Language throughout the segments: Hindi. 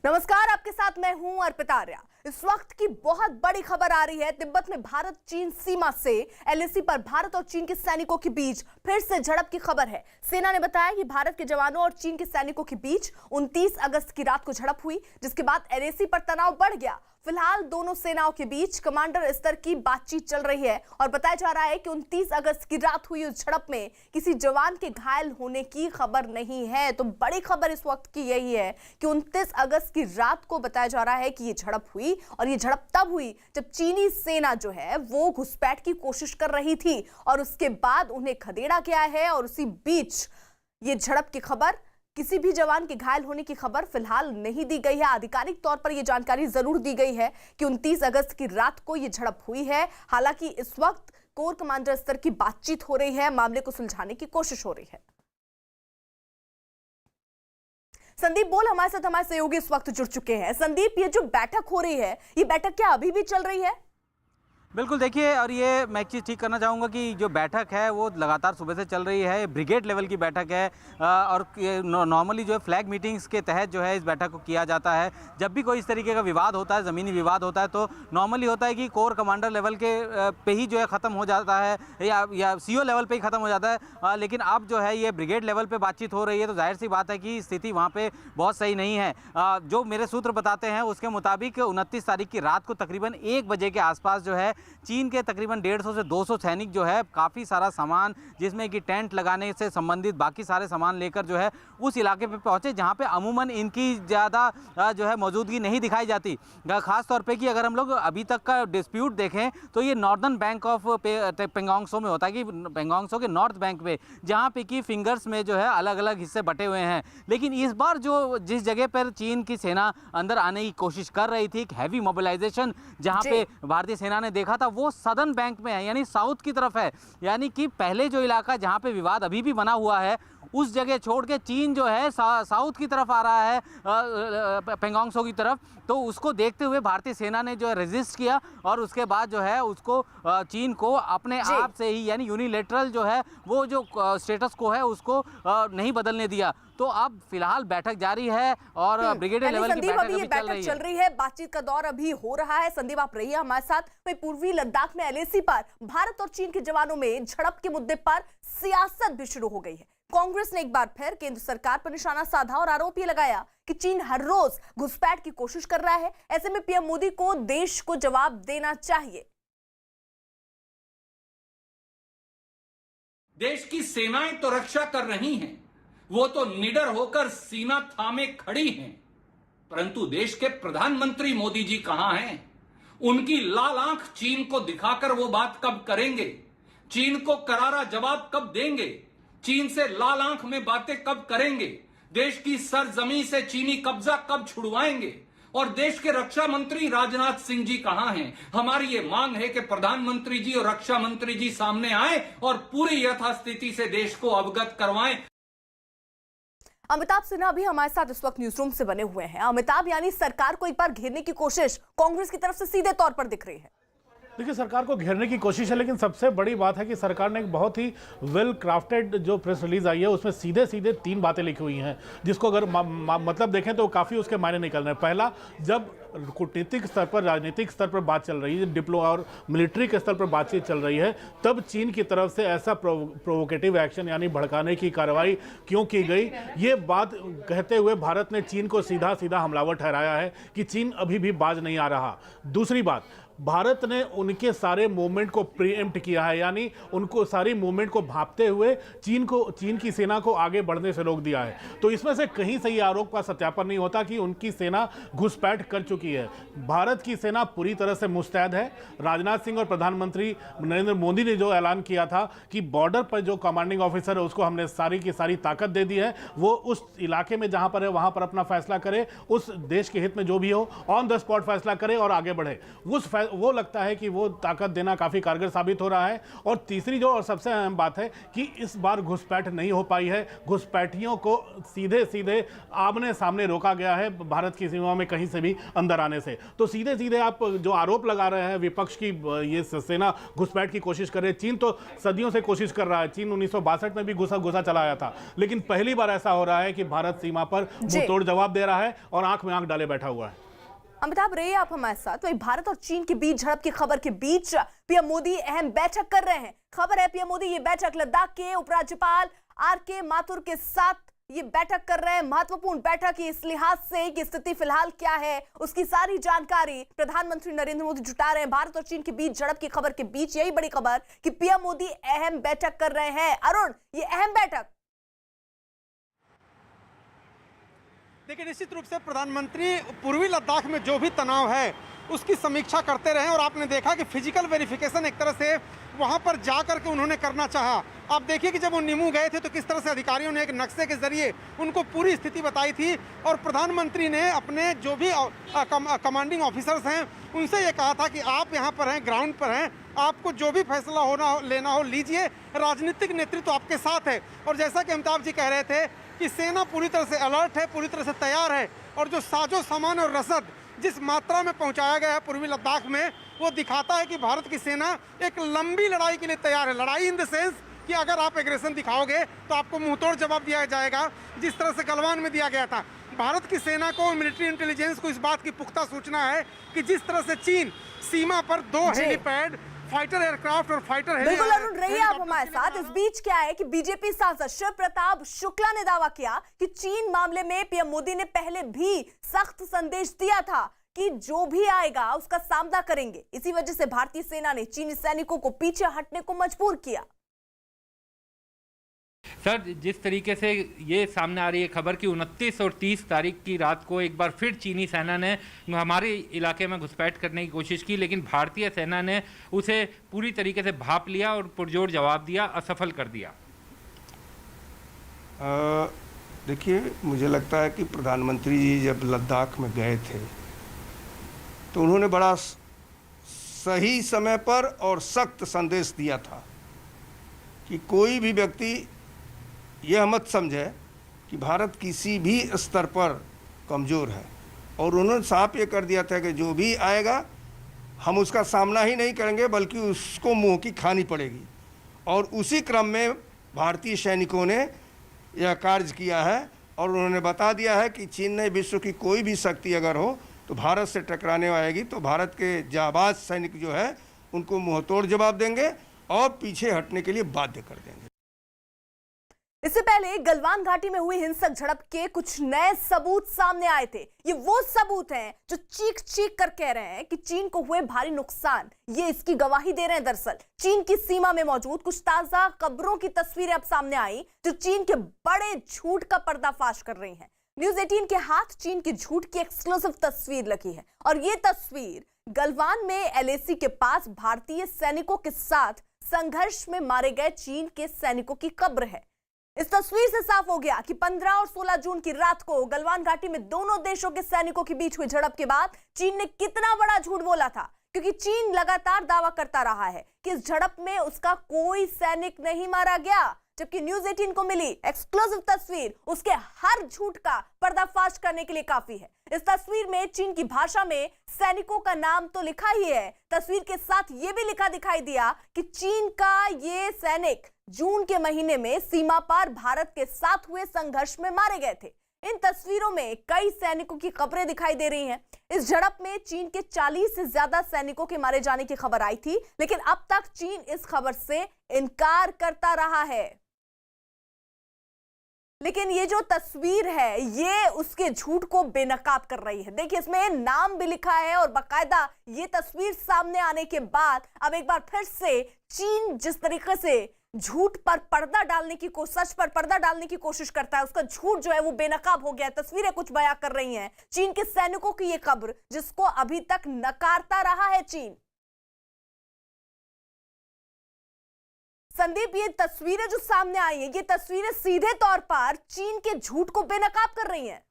नमस्कार, आपके साथ मैं हूं अर्पिता आर्या। इस वक्त की बहुत बड़ी खबर आ रही है। तिब्बत में भारत चीन सीमा से एलएसी पर भारत और चीन के सैनिकों के बीच फिर से झड़प की खबर है। सेना ने बताया कि भारत के जवानों और चीन के सैनिकों के बीच 29 अगस्त की रात को झड़प हुई, जिसके बाद एलएसी पर तनाव बढ़ गया। फिलहाल दोनों सेनाओं के बीच कमांडर स्तर की बातचीत चल रही है और बताया जा रहा है कि 29 अगस्त की रात हुई उस झड़प में किसी जवान के घायल होने की खबर नहीं है। तो बड़ी खबर इस वक्त की यही है कि 29 अगस्त की रात को बताया जा रहा है कि ये झड़प हुई, और ये झड़प तब हुई जब चीनी सेना जो है वो घुसपैठ की कोशिश कर रही थी और उसके बाद उन्हें खदेड़ा गया है। और उसी बीच ये झड़प की खबर, किसी भी जवान के घायल होने की खबर फिलहाल नहीं दी गई है। आधिकारिक तौर पर यह जानकारी जरूर दी गई है कि 29 अगस्त की रात को यह झड़प हुई है। हालांकि इस वक्त कोर कमांडर स्तर की बातचीत हो रही है, मामले को सुलझाने की कोशिश हो रही है। संदीप बोल हमारे साथ हमारे सहयोगी इस वक्त जुड़ चुके हैं। संदीप, ये जो बैठक हो रही है, ये बैठक क्या अभी भी चल रही है? बिल्कुल, देखिए, और ये मैं एक चीज़ ठीक करना चाहूँगा कि जो बैठक है वो लगातार सुबह से चल रही है। ब्रिगेड लेवल की बैठक है और नॉर्मली जो है फ्लैग मीटिंग्स के तहत जो है इस बैठक को किया जाता है। जब भी कोई इस तरीके का विवाद होता है, ज़मीनी विवाद होता है, तो नॉर्मली होता है कि कोर कमांडर लेवल के पे ही जो है ख़त्म हो जाता है या सीओ लेवल पे ही ख़त्म हो जाता है। लेकिन अब जो है ये ब्रिगेड लेवल पे बातचीत हो रही है, तो जाहिर सी बात है कि स्थिति वहाँ पे बहुत सही नहीं है। जो मेरे सूत्र बताते हैं उसके मुताबिक 29 तारीख की रात को तकरीबन 1 बजे के आसपास जो है चीन के तकरीबन 150 से 200 सैनिक जो है काफ़ी सारा सामान, जिसमें कि टेंट लगाने से संबंधित बाकी सारे सामान लेकर जो है उस इलाके पे पहुंचे जहां पे अमूमन इनकी ज़्यादा जो है मौजूदगी नहीं दिखाई जाती। ख़ास तौर पे कि अगर हम लोग अभी तक का डिस्प्यूट देखें तो ये northern bank of Pangong Tso में होता है, कि पेंगोंग त्सो के नॉर्थ बैंक पे, जहाँ पे कि फिंगर्स में जो है अलग अलग हिस्से बटे हुए हैं। लेकिन इस बार जो जिस जगह पर चीन की सेना अंदर आने की कोशिश कर रही थी, एक हैवी मोबिलाइजेशन जहाँ पे भारतीय सेना ने देखा था, वो सदर्न बैंक में है, यानी साउथ की तरफ है। यानी कि पहले जो इलाका जहाँ पे विवाद अभी भी बना हुआ है, उस जगह छोड़ के चीन जो है साउथ की तरफ आ रहा है, पेंगोंग त्सो की तरफ। तो उसको देखते हुए भारतीय सेना ने जो है रेजिस्ट किया और उसके बाद जो है उसको चीन को अपने आप से ही, यानी यूनिलेटरल जो है वो जो स्टेटस को है उसको नहीं बदलने दिया। तो अब फिलहाल बैठक जारी है और ब्रिगेडियर लेवल की बैठक अभी चल रही है। बातचीत का दौर अभी हो रहा है। संदीप, आप रहिए हमारे साथ। पूर्वी लद्दाख में एलएसी पर भारत और चीन के जवानों में झड़प के मुद्दे पर सियासत भी शुरू हो गई है। कांग्रेस ने एक बार फिर केंद्र सरकार पर निशाना साधा और आरोप ये लगाया कि चीन हर रोज घुसपैठ की कोशिश कर रहा है। ऐसे में पीएम मोदी को देश को जवाब देना चाहिए। देश की सेनाएं तो रक्षा कर रही हैं, वो तो निडर होकर सीना थामे खड़ी हैं, परंतु देश के प्रधानमंत्री मोदी जी कहां हैं? उनकी लाल आंख चीन को दिखाकर वो बात कब करेंगे? चीन को करारा जवाब कब देंगे? चीन से लाल आंख में बातें कब करेंगे? देश की सरजमी से चीनी कब्जा कब छुड़वाएंगे? और देश के रक्षा मंत्री राजनाथ सिंह जी कहां हैं? हमारी ये मांग है कि प्रधानमंत्री जी और रक्षा मंत्री जी सामने आए और पूरी यथास्थिति से देश को अवगत करवाएं। अमिताभ सिन्हा भी हमारे साथ इस वक्त न्यूज रूम से बने हुए हैं। अमिताभ, यानी सरकार को एक बार घेरने की कोशिश कांग्रेस की तरफ से सीधे तौर पर दिख रही है। देखिए, सरकार को घेरने की कोशिश है, लेकिन सबसे बड़ी बात है कि सरकार ने एक बहुत ही वेल क्राफ्टेड जो प्रेस रिलीज आई है उसमें सीधे सीधे 3 बातें लिखी हुई हैं, जिसको अगर मतलब देखें तो काफ़ी उसके मायने निकल रहे हैं। पहला, जब कूटनीतिक स्तर पर, राजनीतिक स्तर पर बात चल रही है, डिप्लो और मिलिट्री के स्तर पर बातचीत चल रही है, तब चीन की तरफ से ऐसा प्रोवोकेटिव एक्शन यानी भड़काने की कार्रवाई क्यों की गई, ये बात कहते हुए भारत ने चीन को सीधा सीधा हमलावर ठहराया है कि चीन अभी भी बाज नहीं आ रहा। दूसरी बात, भारत ने उनके सारे मूवमेंट को प्रीएम्प्ट किया है, यानी उनको सारी मूवमेंट को भांपते हुए चीन की सेना को आगे बढ़ने से रोक दिया है। तो इसमें से कहीं से ये आरोप का सत्यापन नहीं होता कि उनकी सेना घुसपैठ कर चुकी है। भारत की सेना पूरी तरह से मुस्तैद है। राजनाथ सिंह और प्रधानमंत्री नरेंद्र मोदी ने जो ऐलान किया था कि बॉर्डर पर जो कमांडिंग ऑफिसर है उसको हमने सारी की सारी ताकत दे दी है, वो उस इलाके में जहां पर है वहां पर अपना फैसला करे, उस देश के हित में जो भी हो ऑन द स्पॉट फैसला करे और आगे बढ़े। वो लगता है कि वो ताकत देना काफ़ी कारगर साबित हो रहा है। और तीसरी जो और सबसे अहम बात है कि इस बार घुसपैठ नहीं हो पाई है, घुसपैठियों को सीधे सीधे आमने सामने रोका गया है भारत की सीमा में कहीं से भी अंदर आने से। तो सीधे सीधे आप जो आरोप लगा रहे हैं विपक्ष की, ये सेना घुसपैठ की कोशिश कर रही है। चीन तो सदियों से कोशिश कर रहा है, चीन 1962 में भी घुसा चलाया था, लेकिन पहली बार ऐसा हो रहा है कि भारत सीमा पर मुंहतोड़ जवाब दे रहा है और आंख में आंख डाले बैठा हुआ है। अमिताभ रहिए आप हमारे साथ। वही भारत और चीन के बीच झड़प की खबर के बीच पीएम मोदी अहम बैठक कर रहे हैं। खबर है पीएम मोदी ये बैठक लद्दाख के उपराज्यपाल आर.के. माथुर के साथ ये बैठक कर रहे हैं। महत्वपूर्ण बैठक इस लिहाज से कि स्थिति फिलहाल क्या है, उसकी सारी जानकारी प्रधानमंत्री नरेंद्र मोदी जुटा रहे हैं। भारत और चीन के बीच झड़प की खबर के बीच यही बड़ी खबर कि पीएम मोदी अहम बैठक कर रहे हैं। अरुण, ये अहम बैठक देखिए, निश्चित रूप से प्रधानमंत्री पूर्वी लद्दाख में जो भी तनाव है उसकी समीक्षा करते रहे और आपने देखा कि फिजिकल वेरिफिकेशन एक तरह से वहां पर जा करके उन्होंने करना चाहा। आप देखिए कि जब वो निमू गए थे तो किस तरह से अधिकारियों ने एक नक्शे के जरिए उनको पूरी स्थिति बताई थी और प्रधानमंत्री ने अपने जो भी कमांडिंग ऑफिसर्स हैं उनसे ये कहा था कि आप यहाँ पर हैं, ग्राउंड पर हैं, आपको जो भी फैसला लेना हो लीजिए, राजनीतिक नेतृत्व आपके साथ है। और जैसा कि अमिताभ जी कह रहे थे कि सेना पूरी तरह से अलर्ट है, पूरी तरह से तैयार है और जो साजो सामान और रसद जिस मात्रा में पहुंचाया गया है पूर्वी लद्दाख में, वो दिखाता है कि भारत की सेना एक लंबी लड़ाई के लिए तैयार है। लड़ाई इन द सेंस कि अगर आप एग्रेशन दिखाओगे तो आपको मुंहतोड़ जवाब दिया जाएगा, जिस तरह से गलवान में दिया गया था। भारत की सेना को, मिलिट्री इंटेलिजेंस को इस बात की पुख्ता सूचना है कि जिस तरह से चीन सीमा पर 2 हेलीपैड, फाइटर एयरक्राफ्ट और फाइटर बिल्कुल अरुण रहिए आप हमारे साथ। इस बीच क्या है कि बीजेपी सांसद शिव प्रताप शुक्ला ने दावा किया कि चीन मामले में पीएम मोदी ने पहले भी सख्त संदेश दिया था कि जो भी आएगा उसका सामना करेंगे। इसी वजह से भारतीय सेना ने चीनी सैनिकों को पीछे हटने को मजबूर किया। सर, जिस तरीके से ये सामने आ रही है खबर कि 29 और 30 तारीख की रात को एक बार फिर चीनी सेना ने हमारे इलाके में घुसपैठ करने की कोशिश की, लेकिन भारतीय सेना ने उसे पूरी तरीके से भांप लिया और पुरजोर जवाब दिया, असफल कर दिया। देखिए, मुझे लगता है कि प्रधानमंत्री जी जब लद्दाख में गए थे तो उन्होंने बड़ा सही समय पर और सख्त संदेश दिया था कि कोई भी व्यक्ति यह मत समझे कि भारत किसी भी स्तर पर कमज़ोर है। और उन्होंने साफ ये कर दिया था कि जो भी आएगा हम उसका सामना ही नहीं करेंगे बल्कि उसको मुंह की खानी पड़ेगी। और उसी क्रम में भारतीय सैनिकों ने यह कार्य किया है और उन्होंने बता दिया है कि चीन ने विश्व की कोई भी शक्ति अगर हो तो भारत से टकराने आएगी तो भारत के जाबाज सैनिक जो है उनको मुंहतोड़ जवाब देंगे और पीछे हटने के लिए बाध्य कर देंगे। इससे पहले गलवान घाटी में हुई हिंसक झड़प के कुछ नए सबूत सामने आए थे। ये वो सबूत हैं जो चीख चीख कर कह रहे हैं कि चीन को हुए भारी नुकसान, ये इसकी गवाही दे रहे हैं। दरअसल चीन की सीमा में मौजूद कुछ ताजा कब्रों की तस्वीरें अब सामने आई जो चीन के बड़े झूठ का पर्दाफाश कर रही हैं। न्यूज़ 18 के हाथ चीन के झूठ की एक्सक्लूसिव तस्वीर लगी है और ये तस्वीर गलवान में एलएसी के पास भारतीय सैनिकों के साथ संघर्ष में मारे गए चीन के सैनिकों की कब्र है। इस तस्वीर से साफ हो गया कि 15 और 16 जून की रात को गलवान घाटी में दोनों देशों के सैनिकों के बीच हुई झड़प के बाद चीन ने कितना बड़ा झूठ बोला था, क्योंकि चीन लगातार दावा करता रहा है कि इस झड़प में उसका कोई सैनिक नहीं मारा गया, जबकि न्यूज़ 18 को मिली एक्सक्लूसिव तस्वीर उसके हर झूठ का पर्दाफाश करने के लिए काफी है। इस तस्वीर में चीन की भाषा में सैनिकों का नाम तो लिखा ही है, तस्वीर के साथ ये भी लिखा दिखाई दिया कि चीन का ये सैनिक जून के महीने में सीमा पार भारत के साथ हुए संघर्ष में मारे गए थे। इन तस्वीरों में कई सैनिकों की कब्रें दिखाई दे रही हैं। इस झड़प में चीन के 40 से ज्यादा सैनिकों के मारे जाने की खबर आई थी, लेकिन अब तक चीन इस खबर से इनकार करता रहा है। लेकिन ये जो तस्वीर है ये उसके झूठ को बेनकाब कर रही है। देखिए, इसमें नाम भी लिखा है और बाकायदा ये तस्वीर सामने आने के बाद अब एक बार फिर से चीन जिस तरीके से झूठ पर पर्दा डालने की सच पर पर्दा डालने की कोशिश करता है, उसका झूठ जो है वो बेनकाब हो गया। तस्वीरें कुछ बयां कर रही हैं चीन के सैनिकों की ये कब्र, जिसको अभी तक नकारता रहा है चीन। संदीप, ये तस्वीरें जो सामने आई हैं, ये तस्वीरें सीधे तौर पर चीन के झूठ को बेनकाब कर रही हैं।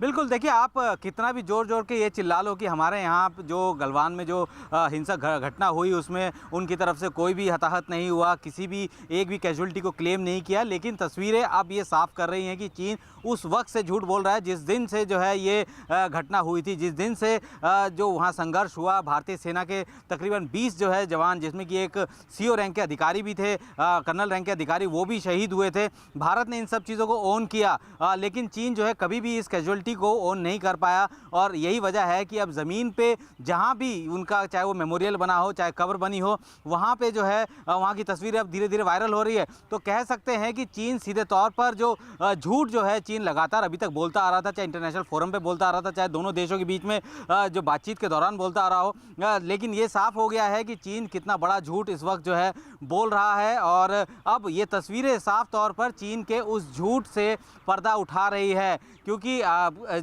बिल्कुल, देखिए आप कितना भी जोर जोर के ये चिल्ला लो कि हमारे यहाँ जो गलवान में जो हिंसक घटना हुई उसमें उनकी तरफ से कोई भी हताहत नहीं हुआ, किसी भी एक भी कैजुअल्टी को क्लेम नहीं किया, लेकिन तस्वीरें अब ये साफ कर रही हैं कि चीन उस वक्त से झूठ बोल रहा है जिस दिन से जो है ये घटना हुई थी, जिस दिन से जो वहाँ संघर्ष हुआ। भारतीय सेना के तकरीबन 20 जो है जवान, जिसमें कि एक CO रैंक के अधिकारी भी थे, कर्नल रैंक के अधिकारी, वो भी शहीद हुए थे। भारत ने इन सब चीज़ों को ओन किया, लेकिन चीन जो है कभी भी इस कैजुअल्टी को ओन नहीं कर पाया। और यही वजह है कि अब ज़मीन पे जहाँ भी उनका चाहे वो मेमोरियल बना हो, चाहे कब्र बनी हो, वहाँ पे जो है वहाँ की तस्वीरें अब धीरे धीरे वायरल हो रही है। तो कह सकते हैं कि चीन सीधे तौर पर जो झूठ जो है चीन लगातार अभी तक बोलता आ रहा था, चाहे इंटरनेशनल फोरम पे बोलता आ रहा था, चाहे दोनों देशों के बीच में जो बातचीत के दौरान बोलता आ रहा हो, लेकिन ये साफ हो गया है कि चीन कितना बड़ा झूठ इस वक्त जो है बोल रहा है। और अब ये तस्वीरें साफ तौर पर चीन के उस झूठ से पर्दा उठा रही है, क्योंकि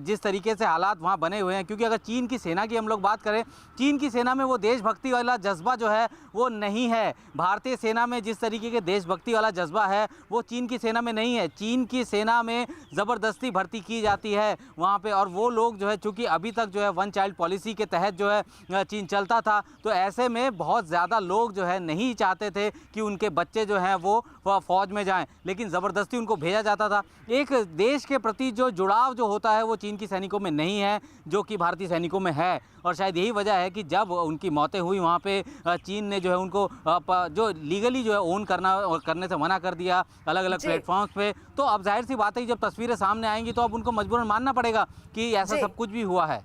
जिस तरीके से हालात वहाँ बने हुए हैं। क्योंकि अगर चीन की सेना की हम लोग बात करें, चीन की सेना में वो देशभक्ति वाला जज्बा जो है वो नहीं है। भारतीय सेना में जिस तरीके के देशभक्ति वाला जज्बा है वो चीन की सेना में नहीं है। चीन की सेना में ज़बरदस्ती भर्ती की जाती है वहाँ पे, और वो लोग जो है चूँकि अभी तक जो है वन चाइल्ड पॉलिसी के तहत जो है चीन चलता था, तो ऐसे में बहुत ज़्यादा लोग जो है नहीं चाहते थे कि उनके बच्चे जो हैं वो फ़ौज में जाएं, लेकिन ज़बरदस्ती उनको भेजा जाता था। एक देश के प्रति जो जुड़ाव जो होता है वो चीन की सैनिकों में नहीं है, जो कि भारतीय सैनिकों में है। और शायद यही वजह है कि जब उनकी मौतें हुई वहाँ पे चीन ने जो है उनको जो लीगली जो है ओन करने से मना कर दिया अलग अलग प्लेटफॉर्म्स पे। तो अब जाहिर सी बात है जब तस्वीरें सामने आएंगी तो अब उनको मजबूरन मानना पड़ेगा कि ऐसा सब कुछ भी हुआ है।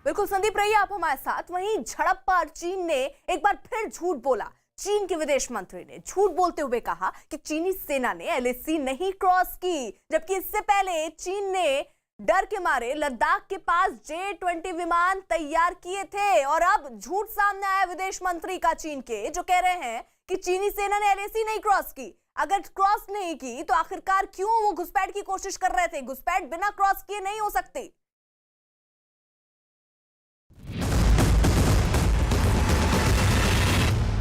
बिल्कुल संदीप, रहिए आप हमारे साथ। वहीं झड़प पर चीन ने एक बार फिर झूठ बोला। चीन के विदेश मंत्री ने झूठ बोलते हुए कहा कि चीनी सेना ने LAC नहीं क्रॉस की, जबकि इससे पहले चीन ने डर के मारे लद्दाख के पास J-20 विमान तैयार किए थे। और अब झूठ सामने आया विदेश मंत्री का चीन के, जो कह रहे हैं कि चीनी सेना ने LAC नहीं क्रॉस की। अगर क्रॉस नहीं की तो आखिरकार क्यों वो घुसपैठ की कोशिश कर रहे थे? घुसपैठ बिना क्रॉस किए नहीं हो सकती।